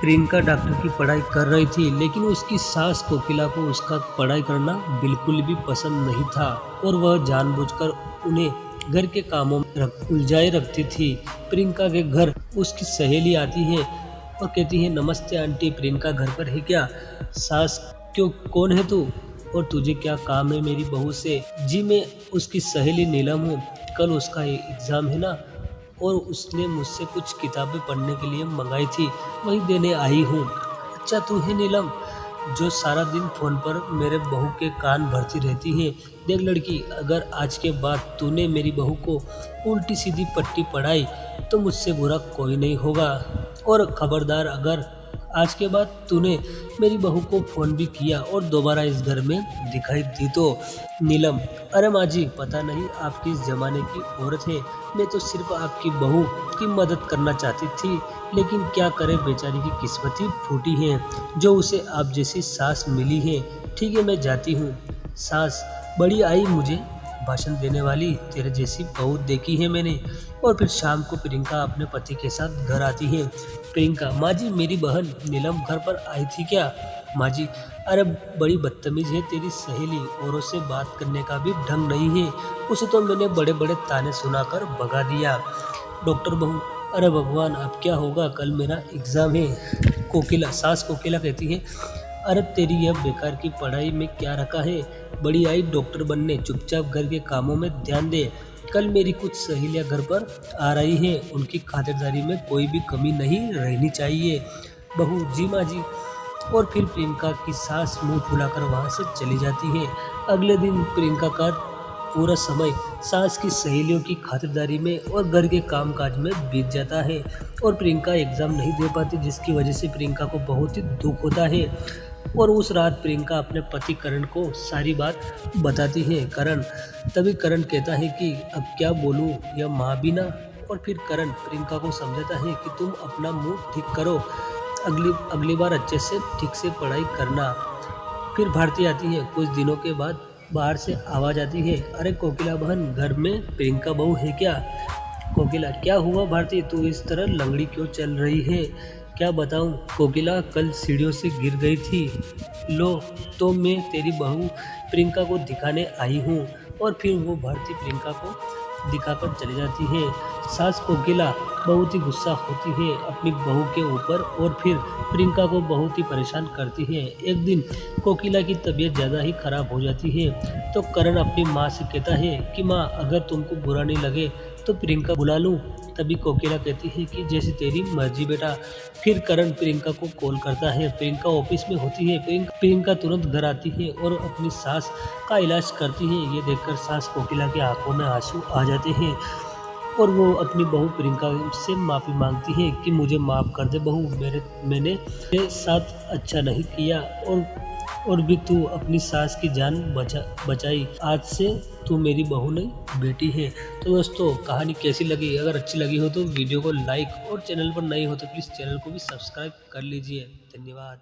Priyanka doctor की पढ़ाई कर रही थी, लेकिन उसकी सास कोकिला को उसका पढ़ाई करना बिल्कुल भी पसंद नहीं था और वह जानबूझकर उन्हें घर के कामों में उलझाए रखती थी। प्रियंका के घर उसकी सहेली आती है और कहती है, नमस्ते आंटी, प्रियंका घर पर है क्या? सास, क्यों, कौन है तू और तुझे क्या काम है मेरी बहू से? जी मैं उसकी सहेली नीलम हूँ, कल उसका एग्ज़ाम है ना और उसने मुझसे कुछ किताबें पढ़ने के लिए मंगाई थी, वही देने आई हूँ। अच्छा तू है नीलम, जो सारा दिन फ़ोन पर मेरे बहू के कान भरती रहती है? देख लड़की, अगर आज के बाद तूने मेरी बहू को उल्टी सीधी पट्टी पढ़ाई तो मुझसे बुरा कोई नहीं होगा, और खबरदार अगर आज के बाद तूने मेरी बहू को फ़ोन भी किया और दोबारा इस घर में दिखाई दी तो। नीलम, अरे माँ जी, पता नहीं आप किस ज़माने की औरत है, मैं तो सिर्फ आपकी बहू की मदद करना चाहती थी, लेकिन क्या करे, बेचारी की किस्मत ही फूटी है जो उसे आप जैसी सास मिली है। ठीक है, मैं जाती हूँ। सास, बड़ी आई मुझे भाषण देने वाली, तेरे जैसी बहू देखी है मैंने। और फिर शाम को प्रियंका अपने पति के साथ घर आती है। प्रियंका, माँ जी, मेरी बहन नीलम घर पर आई थी क्या? माँ जी, अरे बड़ी बदतमीज है तेरी सहेली, औरों से बात करने का भी ढंग नहीं है, उसे तो मैंने बड़े बड़े ताने सुनाकर भगा दिया। डॉक्टर बहू, अरे भगवान, अब क्या होगा, कल मेरा एग्ज़ाम है। कोकिला, सास कोकिला कहती है, अरे तेरी यह बेकार की पढ़ाई में क्या रखा है, बड़ी आई डॉक्टर बनने, चुपचाप घर के कामों में ध्यान दे। कल मेरी कुछ सहेलियां घर पर आ रही हैं, उनकी खातिरदारी में कोई भी कमी नहीं रहनी चाहिए। बहू, जी माँ जी। और फिर प्रियंका की सास मुंह फुलाकर वहां से चली जाती है। अगले दिन प्रियंका का पूरा समय सास की सहेलियों की खातिरदारी में और घर के कामकाज में बीत जाता है और प्रियंका एग्ज़ाम नहीं दे पाती, जिसकी वजह से प्रियंका को बहुत ही दुख होता है। और उस रात प्रियंका अपने पति करण को सारी बात बताती है। तभी करण कहता है कि अब क्या बोलूँ, यह माँ भी ना। और फिर करण प्रियंका को समझाता है कि तुम अपना मुंह ठीक करो, अगली बार अच्छे से ठीक से पढ़ाई करना। फिर भारती आती है। कुछ दिनों के बाद बाहर से आवाज़ आती है, अरे कोकिला बहन, घर में प्रियंका बहू है क्या? कोकिला, क्या हुआ भारती, तू इस तरह लंगड़ी क्यों चल रही है? क्या बताऊं कोकिला, कल सीढ़ियों से गिर गई थी। लो, तो मैं तेरी बहू प्रियंका को दिखाने आई हूँ। और फिर वो भारती प्रियंका को दिखाकर चली जाती है। सास कोकिला बहुत ही गुस्सा होती है अपनी बहू के ऊपर और फिर प्रियंका को बहुत ही परेशान करती है। एक दिन कोकिला की तबीयत ज़्यादा ही खराब हो जाती है तो करण अपनी माँ से कहता है कि माँ, अगर तुमको बुरा नहीं लगे तो प्रियंका बुला लूँ। तभी कोकिला कहती है कि जैसे तेरी मर्जी बेटा। फिर करण प्रियंका को कॉल करता है। प्रियंका ऑफिस में होती है। प्रियंका तुरंत घर आती है और अपनी सास का इलाज करती है। ये देखकर सास कोकिला की आंखों में आंसू आ जाते हैं और वो अपनी बहू प्रियंका से माफ़ी मांगती है कि मुझे माफ़ कर दे बहू, मैंने तेरे साथ अच्छा नहीं किया और भी तू अपनी सास की जान बचाई। आज से तू मेरी बहू नहीं, बेटी है। तो दोस्तों, कहानी कैसी लगी? अगर अच्छी लगी हो तो वीडियो को लाइक और चैनल पर नए हो तो प्लीज़ चैनल को भी सब्सक्राइब कर लीजिए। धन्यवाद।